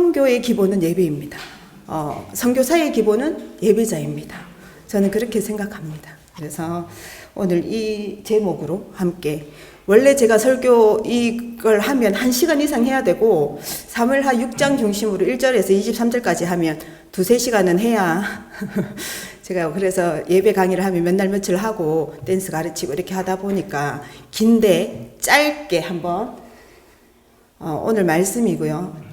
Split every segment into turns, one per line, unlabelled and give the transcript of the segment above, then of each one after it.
선교의 기본은 예배입니다. 선교사의 기본은 예배자입니다. 저는 그렇게 생각합니다. 그래서 오늘 이 제목으로 함께, 원래 제가 설교 이걸 하면 1시간 이상 해야 되고 사무엘하 6장 중심으로 1절에서 23절까지 하면 2-3시간은 해야 제가 그래서 예배 강의를 하면 몇 날 며칠 하고 댄스 가르치고 이렇게 하다 보니까 긴데 짧게 한번 오늘 말씀이고요.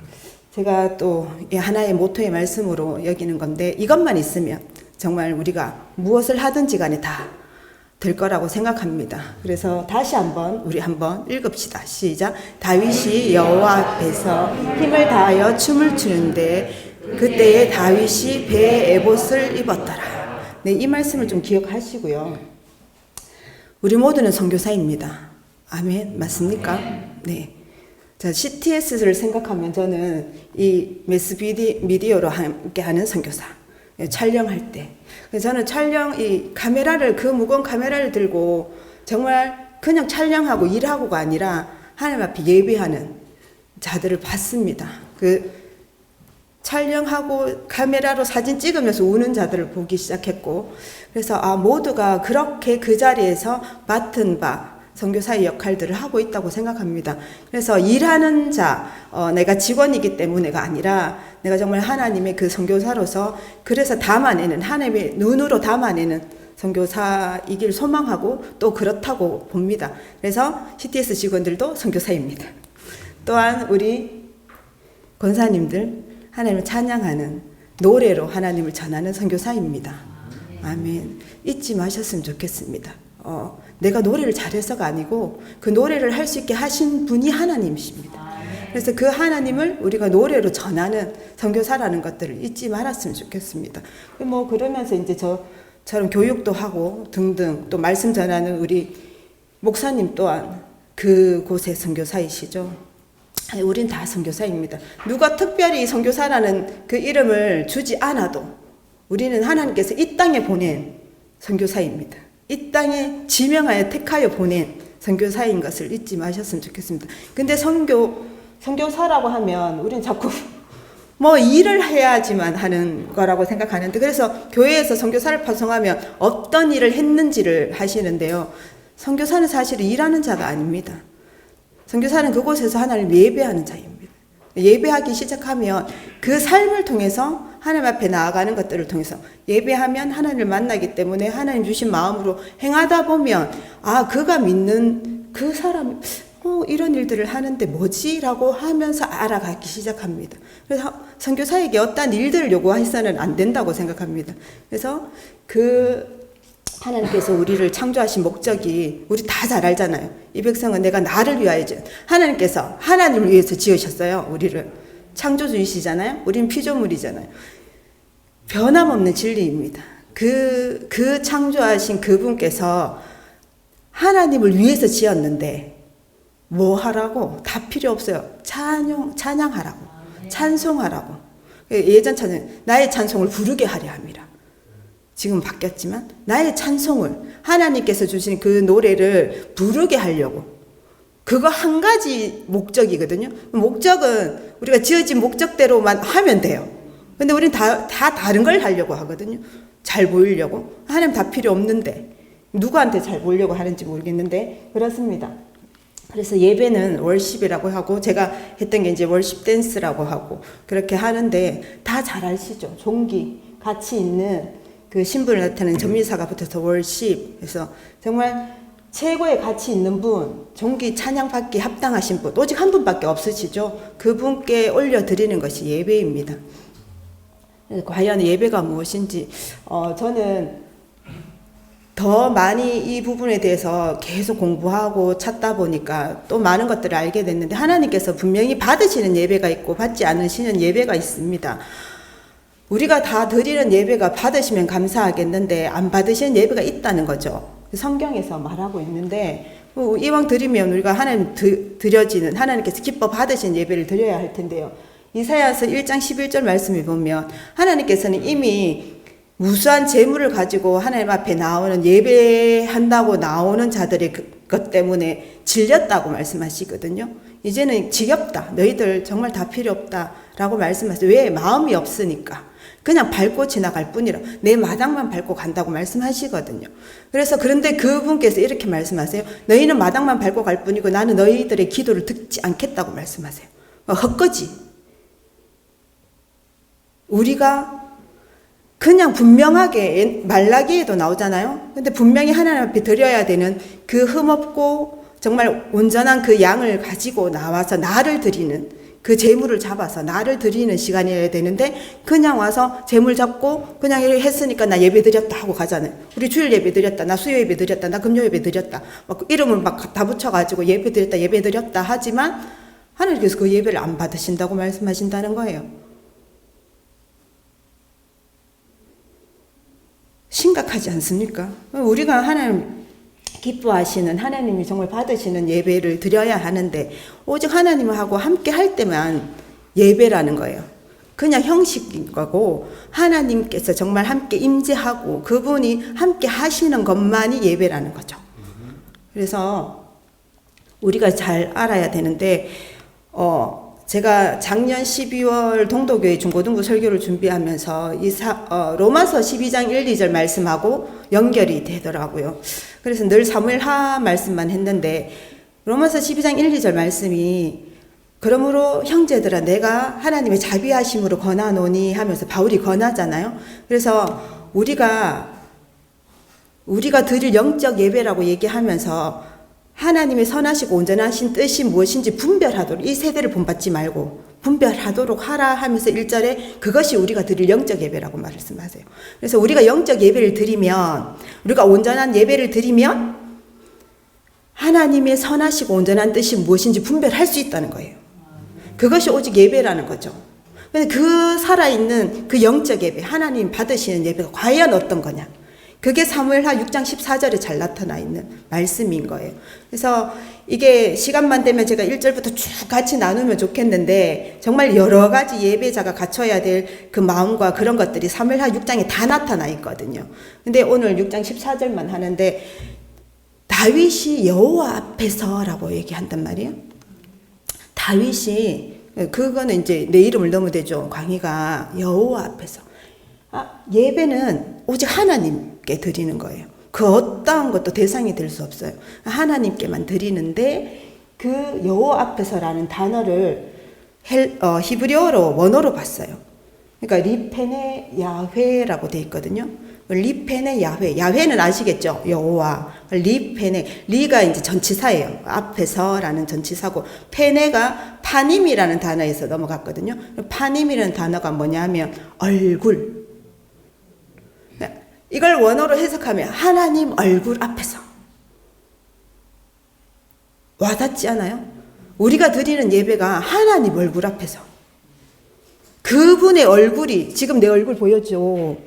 제가 또 하나의 모토의 말씀으로 여기는 건데, 이것만 있으면 정말 우리가 무엇을 하든지 간에 다 될 거라고 생각합니다. 그래서 다시 우리 한번 읽읍시다. 시작. 다윗이 여호와 앞에서 힘을 다하여 춤을 추는데 그때에 다윗이 배에 에봇을 입었더라. 네, 이 말씀을 좀 기억하시고요. 우리 모두는 선교사입니다. 아멘. 맞습니까? 네. 자, CTS를 생각하면 저는 이 매스 미디어로 함께 하는 선교사, 촬영할 때 저는 그 무거운 카메라를 들고 정말 그냥 촬영하고 일하고가 아니라 하나님 앞에 예배하는 자들을 봤습니다. 촬영하고 카메라로 사진 찍으면서 우는 자들을 보기 시작했고, 그래서 모두가 그렇게 그 자리에서 맡은 바 선교사의 역할들을 하고 있다고 생각합니다. 그래서 일하는 자, 내가 직원이기 때문에가 아니라 내가 정말 하나님의 그 선교사로서, 그래서 담아내는, 하나님의 눈으로 담아내는 선교사이길 소망하고 또 그렇다고 봅니다. 그래서 CTS 직원들도 선교사입니다. 또한 우리 권사님들 하나님을 찬양하는 노래로 하나님을 전하는 선교사입니다. 아멘. 잊지 마셨으면 좋겠습니다. 내가 노래를 잘해서가 아니고 그 노래를 할 수 있게 하신 분이 하나님이십니다. 그래서 그 하나님을 우리가 노래로 전하는 선교사라는 것들을 잊지 말았으면 좋겠습니다. 그러면서 이제 저처럼 교육도 하고 등등 또 말씀 전하는 우리 목사님 또한 그곳의 선교사이시죠. 우린 다 선교사입니다. 누가 특별히 선교사라는 그 이름을 주지 않아도 우리는 하나님께서 이 땅에 보낸 선교사입니다. 이 땅에 지명하여 택하여 보낸 선교사인 것을 잊지 마셨으면 좋겠습니다. 근데 선교사라고 하면 우리는 자꾸 일을 해야지만 하는 거라고 생각하는데, 그래서 교회에서 선교사를 파송하면 어떤 일을 했는지를 하시는데요. 선교사는 사실 일하는 자가 아닙니다. 선교사는 그곳에서 하나님을 예배하는 자입니다. 예배하기 시작하면 그 삶을 통해서 하나님 앞에 나아가는 것들을 통해서 예배하면 하나님을 만나기 때문에 하나님 주신 마음으로 행하다 보면 그가 믿는 그 사람이 이런 일들을 하는데 뭐지? 라고 하면서 알아가기 시작합니다. 그래서 선교사에게 어떤 일들을 요구해서는 안 된다고 생각합니다. 그래서 하나님께서 우리를 창조하신 목적이 우리 다 잘 알잖아요. 이 백성은 내가 나를 위하여 하나님께서 하나님을 위해서 지으셨어요. 우리를 창조주이시잖아요. 우린 피조물이잖아요. 변함없는 진리입니다. 그 창조하신 그분께서 하나님을 위해서 지었는데 뭐 하라고? 다 필요 없어요. 찬양하라고, 찬송하라고. 예전 찬양, 나의 찬송을 부르게 하려 함이라. 지금 바뀌었지만 나의 찬송을, 하나님께서 주신 그 노래를 부르게 하려고, 그거 한 가지 목적이거든요. 목적은 우리가 지어진 목적대로만 하면 돼요. 근데 우리는 다 다른 걸 하려고 하거든요. 잘 보이려고. 하나님 다 필요 없는데 누구한테 잘 보이려고 하는지 모르겠는데 그렇습니다. 그래서 예배는 월십이라고 하고, 제가 했던 게 이제 월십 댄스라고 하고 그렇게 하는데, 다 잘 아시죠? 종기, 가치 있는 그 신분을 나타내는 전미사가 붙어서 월십. 그래서 정말 최고의 가치 있는 분, 종기 찬양받기 합당하신 분, 오직 한 분밖에 없으시죠. 그분께 올려드리는 것이 예배입니다. 과연 예배가 무엇인지 저는 더 많이 이 부분에 대해서 계속 공부하고 찾다 보니까 또 많은 것들을 알게 됐는데, 하나님께서 분명히 받으시는 예배가 있고 받지 않으시는 예배가 있습니다. 우리가 다 드리는 예배가 받으시면 감사하겠는데 안 받으시는 예배가 있다는 거죠. 성경에서 말하고 있는데, 이왕 드리면 우리가 하나님 드려지는, 하나님께서 기뻐 받으신 예배를 드려야 할 텐데요. 이사야서 1장 11절 말씀을 보면 하나님께서는 이미 무수한 재물을 가지고 하나님 앞에 나오는, 예배한다고 나오는 자들의 것 때문에 질렸다고 말씀하시거든요. 이제는 지겹다. 너희들 정말 다 필요 없다라고 말씀하세요. 왜? 마음이 없으니까. 그냥 밟고 지나갈 뿐이라. 내 마당만 밟고 간다고 말씀하시거든요. 그래서 그런데 그분께서 이렇게 말씀하세요. 너희는 마당만 밟고 갈 뿐이고 나는 너희들의 기도를 듣지 않겠다고 말씀하세요. 헛거지. 우리가 그냥 분명하게 말라기에도 나오잖아요. 근데 분명히 하나님 앞에 드려야 되는 그 흠없고 정말 온전한 그 양을 가지고 나와서 나를 드리는 그 재물을 잡아서 나를 드리는 시간이어야 되는데 그냥 와서 재물 잡고 그냥 이렇게 했으니까 나 예배 드렸다 하고 가잖아요. 우리 주일 예배 드렸다, 나 수요 예배 드렸다, 나 금요 예배 드렸다, 막 이름을 막 다 붙여가지고 예배 드렸다 하지만 하나님께서 그 예배를 안 받으신다고 말씀하신다는 거예요. 심각하지 않습니까? 우리가 하나님 기뻐하시는, 하나님이 정말 받으시는 예배를 드려야 하는데 오직 하나님하고 함께 할 때만 예배라는 거예요. 그냥 형식인 거고 하나님께서 정말 함께 임재하고 그분이 함께 하시는 것만이 예배라는 거죠. 그래서 우리가 잘 알아야 되는데 제가 작년 12월 동도교회 중고등부 설교를 준비하면서 로마서 12장 1, 2절 말씀하고 연결이 되더라고요. 그래서 늘 사무엘하 말씀만 했는데 로마서 12장 1, 2절 말씀이 그러므로 형제들아 내가 하나님의 자비하심으로 권하노니 하면서 바울이 권하잖아요. 그래서 우리가 드릴 영적 예배라고 얘기하면서 하나님의 선하시고 온전하신 뜻이 무엇인지 분별하도록, 이 세대를 본받지 말고 분별하도록 하라 하면서 1절에 그것이 우리가 드릴 영적 예배라고 말씀하세요. 그래서 우리가 영적 예배를 드리면, 우리가 온전한 예배를 드리면 하나님의 선하시고 온전한 뜻이 무엇인지 분별할 수 있다는 거예요. 그것이 오직 예배라는 거죠. 그 살아있는 그 영적 예배, 하나님 받으시는 예배가 과연 어떤 거냐. 그게 사무엘하 6장 14절에 잘 나타나 있는 말씀인 거예요. 그래서 이게 시간만 되면 제가 1절부터 쭉 같이 나누면 좋겠는데 정말 여러 가지 예배자가 갖춰야 될 그 마음과 그런 것들이 사무엘하 6장에 다 나타나 있거든요. 근데 오늘 6장 14절만 하는데 다윗이 여호와 앞에서라고 얘기한단 말이에요. 다윗이 그거는 이제 내 이름을 넣으면 되죠. 광희가 여호와 앞에서. 예배는 오직 하나님께 드리는 거예요. 그 어떠한 것도 대상이 될 수 없어요. 하나님께만 드리는데 그 여호와 앞에서라는 단어를 히브리어로 원어로 봤어요. 그러니까 리페네 야훼라고 되어 있거든요. 리페네 야훼. 야훼는 아시겠죠? 여호와. 리페네. 리가 이제 전치사예요. 앞에서라는 전치사고 페네가 파님이라는 단어에서 넘어갔거든요. 파님이라는 단어가 뭐냐면 얼굴. 이걸 원어로 해석하면 하나님 얼굴 앞에서. 와닿지 않아요? 우리가 드리는 예배가 하나님 얼굴 앞에서. 그분의 얼굴이, 지금 내 얼굴 보였죠?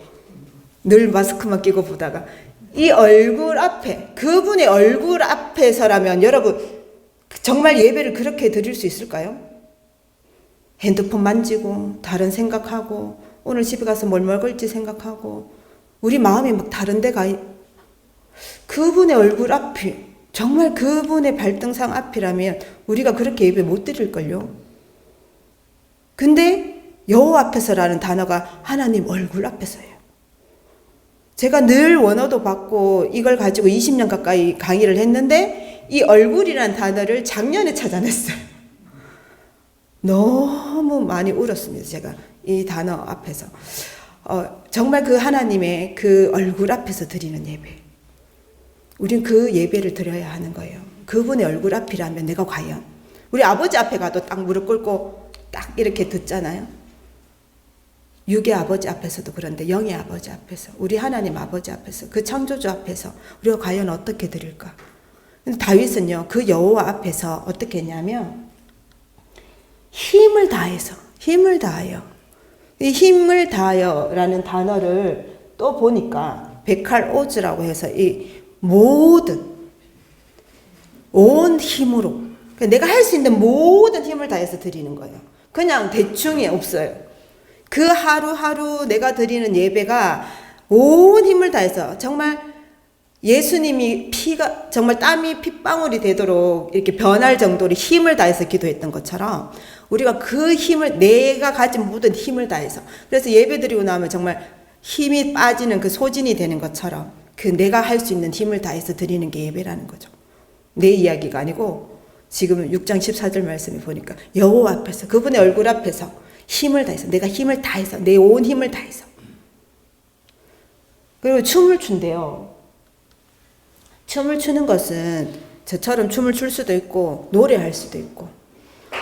늘 마스크만 끼고 보다가. 이 얼굴 앞에, 그분의 얼굴 앞에서라면 여러분 정말 예배를 그렇게 드릴 수 있을까요? 핸드폰 만지고 다른 생각하고 오늘 집에 가서 뭘 먹을지 생각하고 우리 마음이 막 다른 데가 그분의 얼굴 앞이 정말 그분의 발등상 앞이라면 우리가 그렇게 예배 못 드릴걸요. 근데 여호와 앞에서라는 단어가 하나님 얼굴 앞에서예요. 제가 늘 원어도 받고 이걸 가지고 20년 가까이 강의를 했는데 이 얼굴이라는 단어를 작년에 찾아냈어요. 너무 많이 울었습니다. 제가 이 단어 앞에서. 정말 그 하나님의 그 얼굴 앞에서 드리는 예배. 우린 그 예배를 드려야 하는 거예요. 그분의 얼굴 앞이라면 내가 과연 우리 아버지 앞에 가도 딱 무릎 꿇고 딱 이렇게 듣잖아요. 육의 아버지 앞에서도 그런데 영의 아버지 앞에서 우리 하나님 아버지 앞에서 그 창조주 앞에서 우리가 과연 어떻게 드릴까? 근데 다윗은요 그 여호와 앞에서 어떻게 했냐면 힘을 다하여 이 힘을 다하여라는 단어를 또 보니까 베칼오즈라고 해서 이 온 힘으로 내가 할 수 있는 모든 힘을 다해서 드리는 거예요. 그냥 대충이 없어요. 그 하루하루 내가 드리는 예배가 온 힘을 다해서 정말 예수님이 피가 정말 땀이 핏방울이 되도록 이렇게 변할 정도로 힘을 다해서 기도했던 것처럼 우리가 그 힘을 내가 가진 모든 힘을 다해서 그래서 예배 드리고 나면 정말 힘이 빠지는 그 소진이 되는 것처럼 그 내가 할 수 있는 힘을 다해서 드리는 게 예배라는 거죠. 내 이야기가 아니고 지금 6장 14절 말씀에 보니까 여호와 앞에서 그분의 얼굴 앞에서 힘을 다해서 내가 힘을 다해서 내 온 힘을 다해서 그리고 춤을 춘대요. 춤을 추는 것은 저처럼 춤을 출 수도 있고 노래할 수도 있고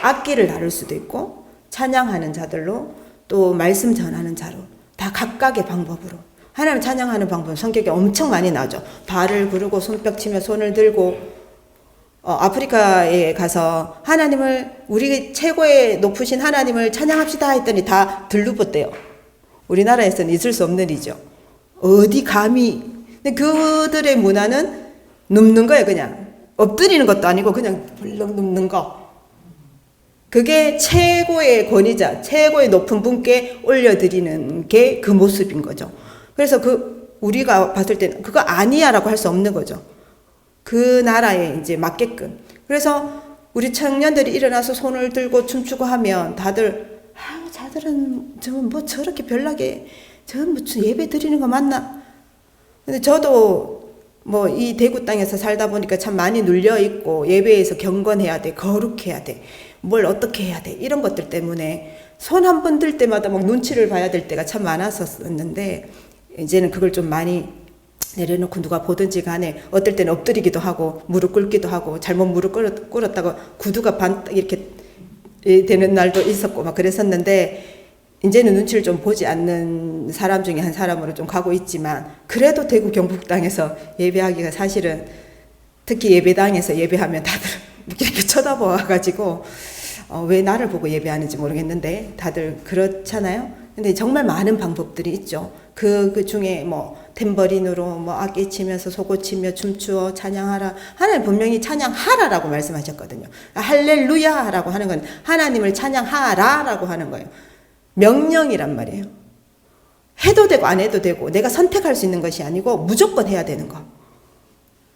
악기를 다룰 수도 있고 찬양하는 자들로 또 말씀 전하는 자로 다 각각의 방법으로 하나님 찬양하는 방법은 성경에 엄청 많이 나오죠. 발을 구르고 손뼉 치며 손을 들고 아프리카에 가서 하나님을 우리 최고의 높으신 하나님을 찬양합시다 했더니 다 들르붙대요. 우리나라에서는 있을 수 없는 일이죠. 어디 감히. 근데 그들의 문화는 눕는 거예요. 그냥 엎드리는 것도 아니고 그냥 벌렁 눕는 거. 그게 최고의 권위자, 최고의 높은 분께 올려드리는 게 그 모습인 거죠. 그래서 우리가 봤을 때는 그거 아니야라고 할 수 없는 거죠. 그 나라에 이제 맞게끔. 그래서 우리 청년들이 일어나서 손을 들고 춤추고 하면 다들 자들은 뭐 저렇게 별나게 무슨 예배 드리는 거 맞나? 근데 저도 뭐 이 대구 땅에서 살다 보니까 참 많이 눌려 있고 예배에서 경건해야 돼, 거룩해야 돼, 뭘 어떻게 해야 돼 이런 것들 때문에 손 한 번 들 때마다 막 눈치를 봐야 될 때가 참 많았었는데 이제는 그걸 좀 많이 내려놓고 누가 보든지 간에 어떨 때는 엎드리기도 하고 무릎 꿇기도 하고 잘못 무릎 꿇었다가 구두가 반 이렇게 되는 날도 있었고 막 그랬었는데 이제는 눈치를 좀 보지 않는 사람 중에 한 사람으로 좀 가고 있지만 그래도 대구 경북 땅에서 예배하기가 사실은 특히 예배당에서 예배하면 다들 이렇게 쳐다봐가지고 왜 나를 보고 예배하는지 모르겠는데 다들 그렇잖아요. 근데 정말 많은 방법들이 있죠. 그 중에 뭐 탬버린으로 뭐 악기 치면서 소고 치며 춤추어 찬양하라. 하나님 분명히 찬양하라라고 말씀하셨거든요. 할렐루야라고 하는 건 하나님을 찬양하라라고 하는 거예요. 명령이란 말이에요. 해도 되고 안 해도 되고 내가 선택할 수 있는 것이 아니고 무조건 해야 되는 거.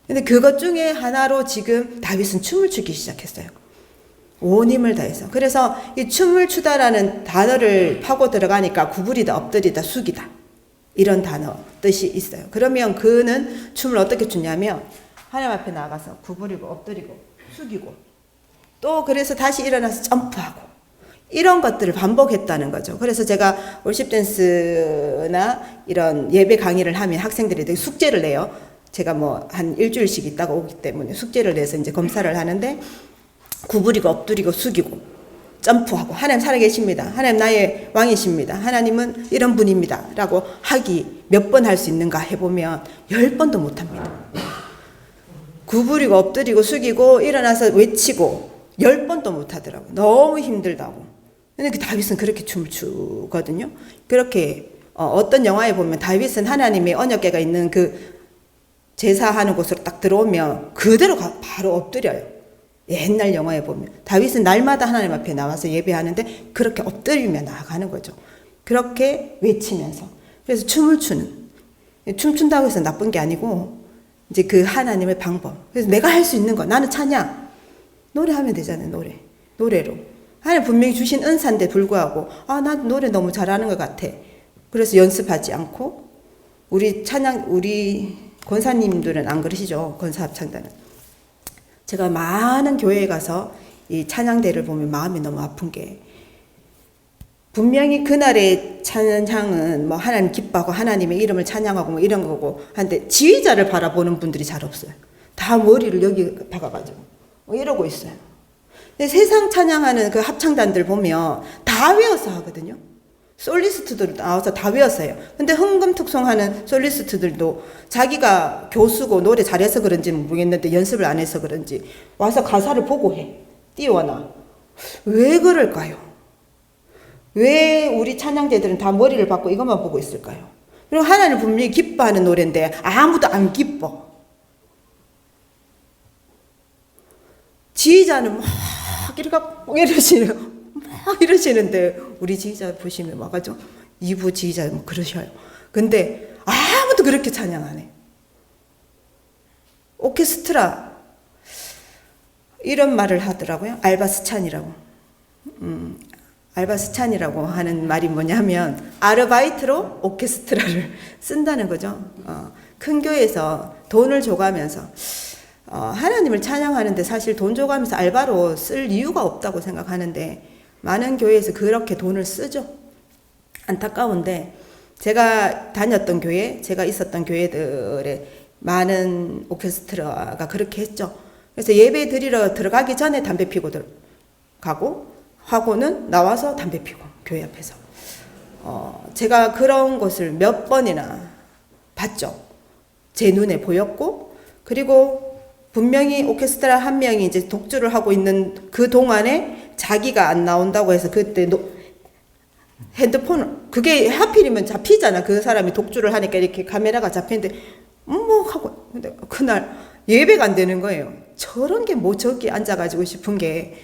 근데 그것 중에 하나로 지금 다윗은 춤을 추기 시작했어요. 온 힘을 다해서. 그래서 이 춤을 추다라는 단어를 파고 들어가니까 구부리다, 엎드리다, 숙이다. 이런 단어 뜻이 있어요. 그러면 그는 춤을 어떻게 추냐면 하나님 앞에 나가서 구부리고 엎드리고 숙이고 또 그래서 다시 일어나서 점프하고 이런 것들을 반복했다는 거죠. 그래서 제가 월십 댄스나 이런 예배 강의를 하면 학생들이 되게 숙제를 내요. 제가 뭐 한 일주일씩 있다가 오기 때문에 숙제를 내서 이제 검사를 하는데 구부리고 엎드리고 숙이고 점프하고 하나님 살아계십니다. 하나님 나의 왕이십니다. 하나님은 이런 분입니다. 라고 하기 몇 번 할 수 있는가 해보면 10번도 못합니다. 구부리고 엎드리고 숙이고 일어나서 외치고 10번도 못하더라고요. 너무 힘들다고. 근데 그 다윗은 그렇게 춤을 추거든요. 그렇게 어떤 영화에 보면 다윗은 하나님의 언약궤가 있는 그 제사하는 곳으로 딱 들어오면 그대로 바로 엎드려요. 옛날 영화에 보면 다윗은 날마다 하나님 앞에 나와서 예배하는데 그렇게 엎드리며 나아가는 거죠. 그렇게 외치면서. 그래서 춤을 추는. 춤춘다고 해서 나쁜 게 아니고 이제 그 하나님의 방법. 그래서 내가 할 수 있는 거. 나는 찬양. 노래하면 되잖아요. 노래로. 하나님 분명히 주신 은사인데 불구하고 난 노래 너무 잘하는 것 같아. 그래서 연습하지 않고 우리 권사님들은 안 그러시죠. 권사 합창단은. 제가 많은 교회에 가서 이 찬양대를 보면 마음이 너무 아픈 게 분명히 그날의 찬양은 뭐 하나님 기뻐하고 하나님의 이름을 찬양하고 뭐 이런 거고 한데 지휘자를 바라보는 분들이 잘 없어요. 다 머리를 여기 박아가지고 이러고 있어요. 근데 세상 찬양하는 그 합창단들 보면 다 외워서 하거든요. 솔리스트들 나와서 다 외웠어요. 근데 흥금특송하는 솔리스트들도 자기가 교수고 노래 잘해서 그런지는 모르겠는데 연습을 안 해서 그런지 와서 가사를 보고 해. 띄워놔. 왜 그럴까요? 왜 우리 찬양대들은 다 머리를 박고 이것만 보고 있을까요? 그리고 하나님 분명히 기뻐하는 노래인데 아무도 안 기뻐. 지휘자는 막 이러시는데 우리 지휘자 보시면 와가지고 2부 지휘자 뭐 그러셔요. 근데 아무도 그렇게 찬양 안 해. 오케스트라 이런 말을 하더라고요. 알바스찬이라고. 알바스찬이라고 하는 말이 뭐냐면 아르바이트로 오케스트라를 쓴다는 거죠. 큰 교회에서 돈을 줘가면서 하나님을 찬양하는데 사실 돈 줘가면서 알바로 쓸 이유가 없다고 생각하는데 많은 교회에서 그렇게 돈을 쓰죠. 안타까운데 제가 다녔던 교회, 제가 있었던 교회들의 많은 오케스트라가 그렇게 했죠. 그래서 예배 드리러 들어가기 전에 담배 피고 가고 하고는 나와서 담배 피고 교회 앞에서 제가 그런 것을 몇 번이나 봤죠. 제 눈에 보였고 그리고 분명히 오케스트라 한 명이 이제 독주를 하고 있는 그 동안에 자기가 안 나온다고 해서 그때 핸드폰 그게 하필이면 잡히잖아. 그 사람이 독주를 하니까 이렇게 카메라가 잡히는데 뭐 하고 근데 그날 예배가 안 되는 거예요. 저런 게 뭐 저기 앉아가지고 싶은 게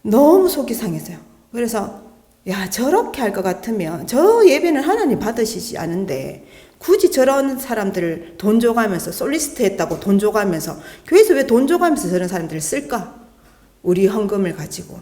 너무 속이 상해서요. 그래서 야 저렇게 할 것 같으면 저 예배는 하나님 받으시지 않은데 굳이 저런 사람들을 돈 줘가면서 솔리스트 했다고 돈 줘가면서 교회에서 왜 돈 줘가면서 저런 사람들을 쓸까? 우리 헌금을 가지고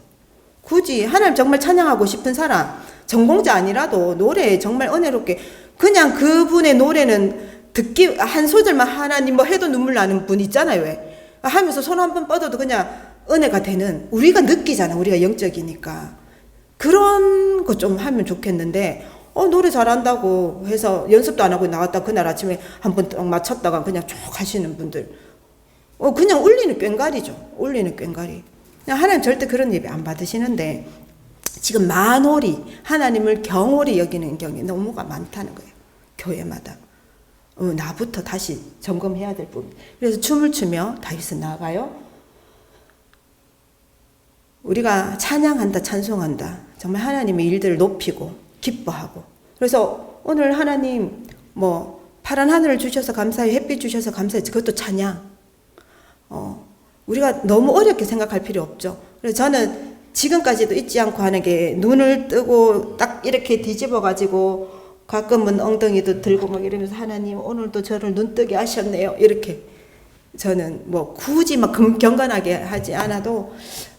굳이 하나님 정말 찬양하고 싶은 사람 전공자 아니라도 노래 정말 은혜롭게 그냥 그분의 노래는 듣기 한 소절만 하나님 뭐 해도 눈물 나는 분 있잖아요. 왜 하면서 손 한 번 뻗어도 그냥 은혜가 되는 우리가 느끼잖아. 우리가 영적이니까 그런 거 좀 하면 좋겠는데 노래 잘한다고 해서 연습도 안 하고 나갔다 그날 아침에 한번 딱 맞췄다가 그냥 쭉 하시는 분들 그냥 울리는 꽹과리죠. 울리는 꽹과리. 그냥 하나님 절대 그런 예배 안 받으시는데 지금 만홀히 하나님을 경홀히 여기는 경이 너무가 많다는 거예요. 교회마다. 나부터 다시 점검해야 될 부분. 그래서 춤을 추며 다윗은 나아가요. 우리가 찬양한다, 찬송한다. 정말 하나님의 일들을 높이고 기뻐하고. 그래서 오늘 하나님 파란 하늘을 주셔서 감사해요. 햇빛 주셔서 감사해요. 그것도 찬양. 우리가 너무 어렵게 생각할 필요 없죠. 그래서 저는 지금까지도 잊지 않고 하는 게 눈을 뜨고 딱 이렇게 뒤집어 가지고 가끔은 엉덩이도 들고 막 이러면서 하나님 오늘도 저를 눈뜨게 하셨네요. 이렇게 저는 굳이 막 경건하게 하지 않아도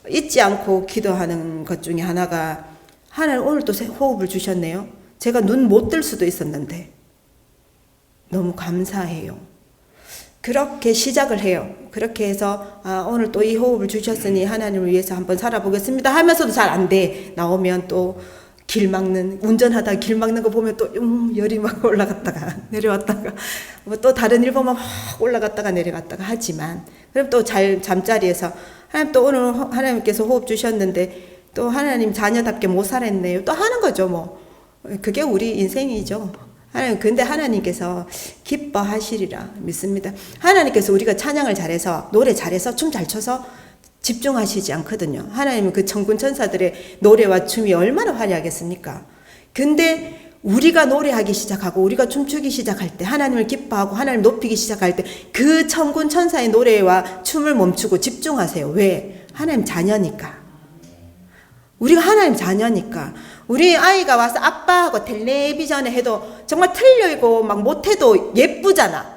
잊지 않고 기도하는 것 중에 하나가 하나님 오늘 또 호흡을 주셨네요. 제가 눈 못 뜰 수도 있었는데 너무 감사해요. 그렇게 시작을 해요. 그렇게 해서 오늘 또 이 호흡을 주셨으니 하나님을 위해서 한번 살아보겠습니다 하면서도 잘 안 돼. 나오면 또 길 막는 운전하다가 길 막는 거 보면 또 열이 막 올라갔다가 내려왔다가 또 다른 일 보면 확 올라갔다가 내려갔다가 하지만 그럼 또 잘 잠자리에서 하나님 또 오늘 하나님께서 호흡 주셨는데 또 하나님 자녀답게 못 살았네요. 또 하는 거죠. 그게 우리 인생이죠. 하나님 근데 하나님께서 기뻐하시리라 믿습니다. 하나님께서 우리가 찬양을 잘해서 노래 잘해서 춤 잘 춰서 집중하시지 않거든요. 하나님은 그 천군 천사들의 노래와 춤이 얼마나 화려하겠습니까? 근데 우리가 노래하기 시작하고 우리가 춤추기 시작할 때 하나님을 기뻐하고 하나님 높이기 시작할 때 그 천군 천사의 노래와 춤을 멈추고 집중하세요. 왜? 하나님 자녀니까. 우리가 하나님 자녀니까. 우리 아이가 와서 아빠하고 텔레비전에 해도 정말 틀리고 막 못해도 예쁘잖아.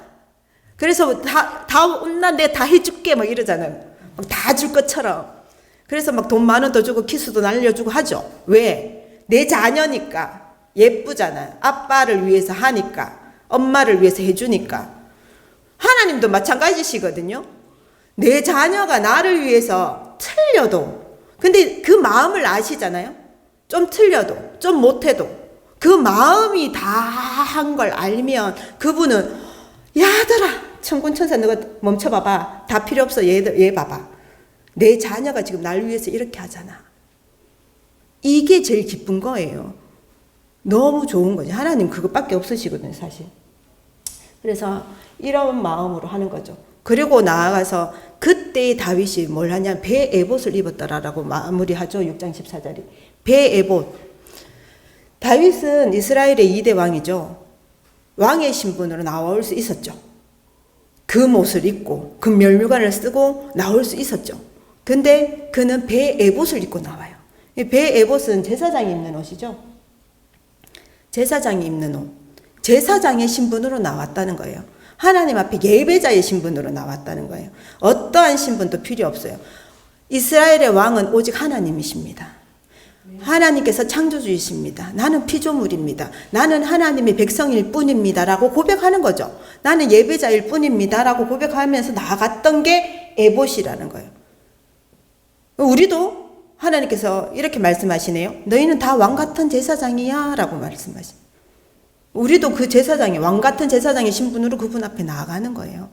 그래서 나 내가 다 해줄게 막 이러잖아요. 다 줄 것처럼. 그래서 막 돈 10,000원 더 주고 키스도 날려주고 하죠. 왜? 내 자녀니까. 예쁘잖아요. 아빠를 위해서 하니까. 엄마를 위해서 해주니까. 하나님도 마찬가지시거든요. 내 자녀가 나를 위해서 틀려도 근데 그 마음을 아시잖아요. 좀 틀려도 좀 못해도 그 마음이 다 한 걸 알면 그분은 야들아 천군천사 너가 멈춰봐봐. 다 필요 없어. 얘 봐봐. 내 자녀가 지금 날 위해서 이렇게 하잖아. 이게 제일 기쁜 거예요. 너무 좋은 거지. 하나님 그것밖에 없으시거든요 사실. 그래서 이런 마음으로 하는 거죠. 그리고 나아가서 그때 다윗이 뭘 하냐 배 에봇을 입었더라라고 마무리하죠. 6장 14절이. 배 에봇. 다윗은 이스라엘의 2대 왕이죠. 왕의 신분으로 나올 수 있었죠. 금 옷을 입고 금 멸류관을 쓰고 나올 수 있었죠. 근데 그는 배 에봇을 입고 나와요. 배 에봇은 제사장이 입는 옷이죠. 제사장이 입는 옷. 제사장의 신분으로 나왔다는 거예요. 하나님 앞에 예배자의 신분으로 나왔다는 거예요. 어떠한 신분도 필요 없어요. 이스라엘의 왕은 오직 하나님이십니다. 하나님께서 창조주이십니다. 나는 피조물입니다. 나는 하나님의 백성일 뿐입니다. 라고 고백하는 거죠. 나는 예배자일 뿐입니다. 라고 고백하면서 나아갔던 게 에봇이라는 거예요. 우리도 하나님께서 이렇게 말씀하시네요. 너희는 다 왕같은 제사장이야. 라고 말씀하십니다. 우리도 그 제사장이, 왕같은 제사장의 신분으로 그분 앞에 나아가는 거예요.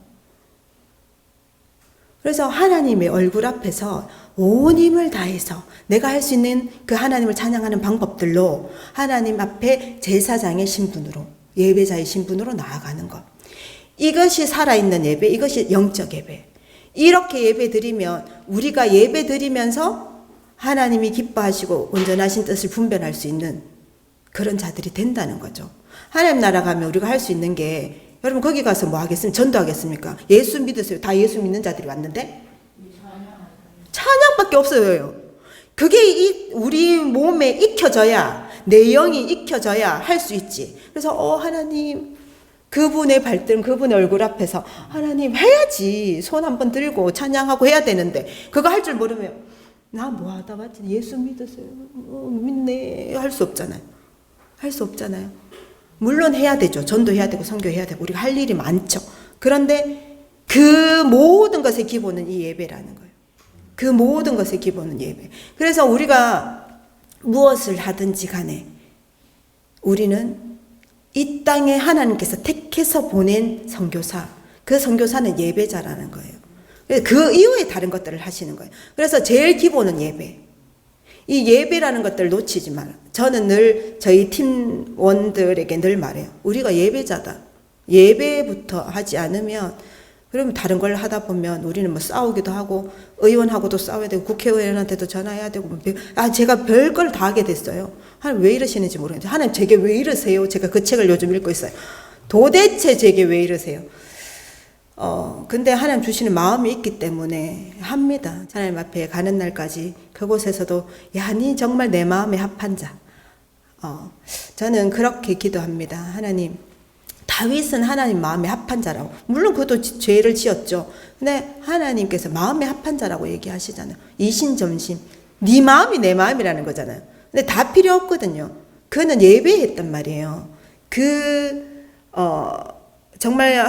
그래서 하나님의 얼굴 앞에서 온 힘을 다해서 내가 할 수 있는 그 하나님을 찬양하는 방법들로 하나님 앞에 제사장의 신분으로, 예배자의 신분으로 나아가는 것. 이것이 살아있는 예배, 이것이 영적 예배. 이렇게 예배 드리면 우리가 예배 드리면서 하나님이 기뻐하시고 온전하신 뜻을 분별할 수 있는 그런 자들이 된다는 거죠. 하나님 나라 가면 우리가 할 수 있는 게, 여러분 거기 가서 뭐 하겠습니까? 전도하겠습니까? 예수 믿으세요. 다 예수 믿는 자들이 왔는데 찬양밖에 없어요. 그게 우리 몸에 익혀져야, 내 영이 익혀져야 할 수 있지. 그래서 하나님, 그분의 발등, 그분의 얼굴 앞에서 하나님 해야지. 손 한번 들고 찬양하고 해야 되는데 그거 할 줄 모르면 나 뭐 하다가 예수 믿으세요. 믿네. 할 수 없잖아요. 할 수 없잖아요. 물론 해야 되죠. 전도해야 되고 선교해야 되고 우리가 할 일이 많죠. 그런데 그 모든 것의 기본은 이 예배라는 거예요. 그 모든 것의 기본은 예배. 그래서 우리가 무엇을 하든지 간에 우리는 이 땅에 하나님께서 택해서 보낸 선교사, 그 선교사는 예배자라는 거예요. 그 이후에 다른 것들을 하시는 거예요. 그래서 제일 기본은 예배. 이 예배라는 것들을 놓치지 마라. 저는 늘 저희 팀원들에게 늘 말해요. 우리가 예배자다. 예배부터 하지 않으면, 그러면 다른 걸 하다 보면 우리는 뭐 싸우기도 하고 의원하고도 싸워야 되고 국회의원한테도 전화해야 되고 제가 별걸 다 하게 됐어요. 하나님 왜 이러시는지 모르겠는데 하나님 제게 왜 이러세요? 제가 그 책을 요즘 읽고 있어요. 도대체 제게 왜 이러세요? 근데 하나님 주시는 마음이 있기 때문에 합니다. 하나님 앞에 가는 날까지 그곳에서도 니 정말 내 마음에 합한 자. 저는 그렇게 기도합니다. 하나님, 다윗은 하나님 마음에 합한 자라고. 물론 그것도 죄를 지었죠. 근데 하나님께서 마음에 합한 자라고 얘기하시잖아요. 이신점심. 네 마음이 내 마음이라는 거잖아요. 근데 다 필요 없거든요. 그는 예배했단 말이에요. 정말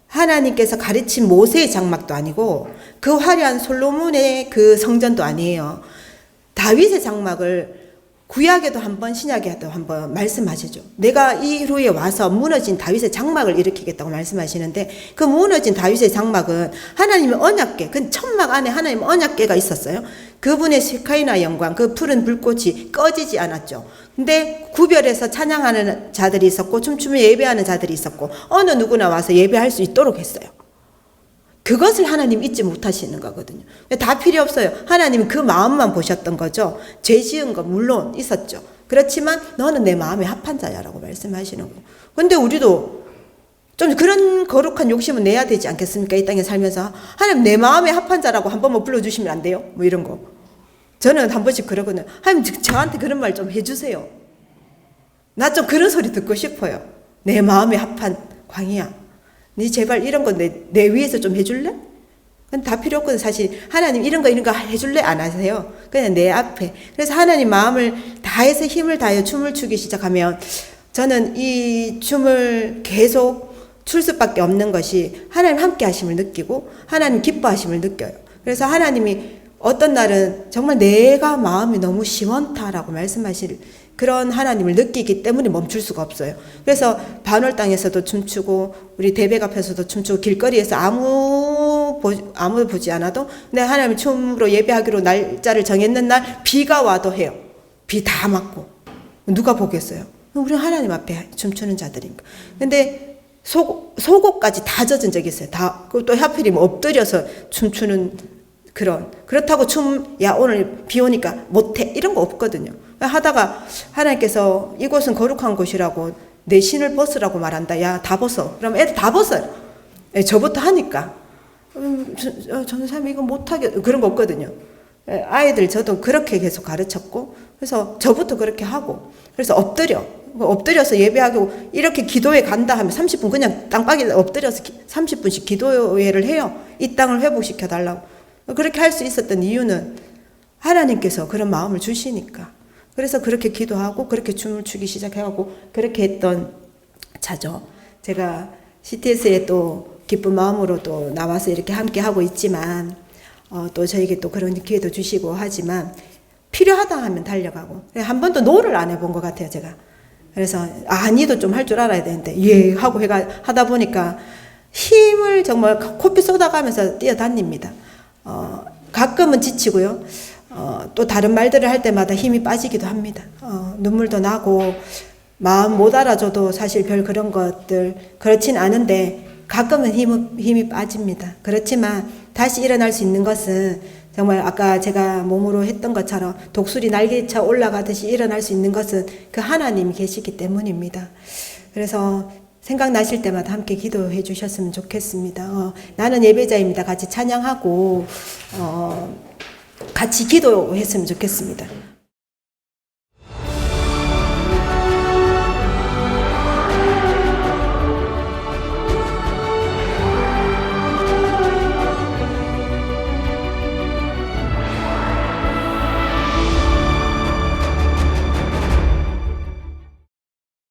하나님께서 가르친 모세의 장막도 아니고 그 화려한 솔로몬의 그 성전도 아니에요. 다윗의 장막을 구약에도 한번 신약에도 한번 말씀하시죠. 내가 이후에 와서 무너진 다윗의 장막을 일으키겠다고 말씀하시는데 그 무너진 다윗의 장막은 하나님의 언약궤, 그 천막 안에 하나님의 언약궤가 있었어요. 그분의 세카이나 영광, 그 푸른 불꽃이 꺼지지 않았죠. 근데 구별해서 찬양하는 자들이 있었고 춤추며 예배하는 자들이 있었고 어느 누구나 와서 예배할 수 있도록 했어요. 그것을 하나님 잊지 못하시는 거거든요. 다 필요 없어요. 하나님은 그 마음만 보셨던 거죠. 죄 지은 거 물론 있었죠. 그렇지만 너는 내 마음에 합한 자야라고 말씀하시는 거예요. 근데 우리도 좀 그런 거룩한 욕심은 내야 되지 않겠습니까? 이 땅에 살면서 하나님 내 마음에 합한 자라고 한 번만 불러주시면 안 돼요? 뭐 이런 거. 저는 한 번씩 그러거든요. 하나님 저한테 그런 말 좀 해주세요. 나 좀 그런 소리 듣고 싶어요. 내 마음에 합한 광이야. 네 제발 이런 거 내 위해서 좀 해줄래? 그건 다 필요 없거든. 사실 하나님 이런 거 해줄래? 안 하세요. 그냥 내 앞에. 그래서 하나님 마음을 다해서 힘을 다해 춤을 추기 시작하면 저는 이 춤을 계속 출 수밖에 없는 것이 하나님 함께 하심을 느끼고 하나님 기뻐하심을 느껴요. 그래서 하나님이 어떤 날은 정말 내가 마음이 너무 시원타라고 말씀하실 그런 하나님을 느끼기 때문에 멈출 수가 없어요. 그래서 반월 땅에서도 춤추고 우리 대백 앞에서도 춤추고 길거리에서 아무 보지 않아도 근데 하나님 춤으로 예배하기로 날짜를 정했는 날 비가 와도 해요. 비 다 맞고 누가 보겠어요? 우리 하나님 앞에 춤추는 자들인가. 근데 속옷까지 다 젖은 적이 있어요. 다. 또 하필이면 엎드려서 춤추는 그렇다고 오늘 비 오니까 못해 이런 거 없거든요. 하다가 하나님께서 이곳은 거룩한 곳이라고 내 신을 벗으라고 말한다. 야, 다 벗어. 그럼 애들 다 벗어요. 저부터 하니까. 저는 삶이 이거 못하게 그런 거 없거든요. 아이들 저도 그렇게 계속 가르쳤고 그래서 저부터 그렇게 하고 그래서 엎드려. 엎드려서 예배하고 이렇게 기도회 간다 하면 30분 그냥 땅바닥에 엎드려서 30분씩 기도회를 해요. 이 땅을 회복시켜 달라고. 그렇게 할 수 있었던 이유는 하나님께서 그런 마음을 주시니까. 그래서 그렇게 기도하고 그렇게 춤을 추기 시작해가고 그렇게 했던 자죠. 제가 CTS에 또 기쁜 마음으로 또 나와서 이렇게 함께 하고 있지만 또 저에게 또 그런 기회도 주시고 하지만 필요하다 하면 달려가고 한 번도 노를 안 해본 것 같아요 제가. 그래서 아니도 좀 할 줄 알아야 되는데 예 하고 하다 보니까 힘을 정말 코피 쏟아가면서 뛰어다닙니다. 가끔은 지치고요. 또 다른 말들을 할 때마다 힘이 빠지기도 합니다. 눈물도 나고 마음 못 알아줘도 사실 별 그런 것들 그렇진 않은데 가끔은 힘이 빠집니다. 그렇지만 다시 일어날 수 있는 것은 정말 아까 제가 몸으로 했던 것처럼 독수리 날개쳐 올라가듯이 일어날 수 있는 것은 그 하나님이 계시기 때문입니다. 그래서 생각나실 때마다 함께 기도해 주셨으면 좋겠습니다. 나는 예배자입니다. 같이 찬양하고 같이 기도했으면 좋겠습니다.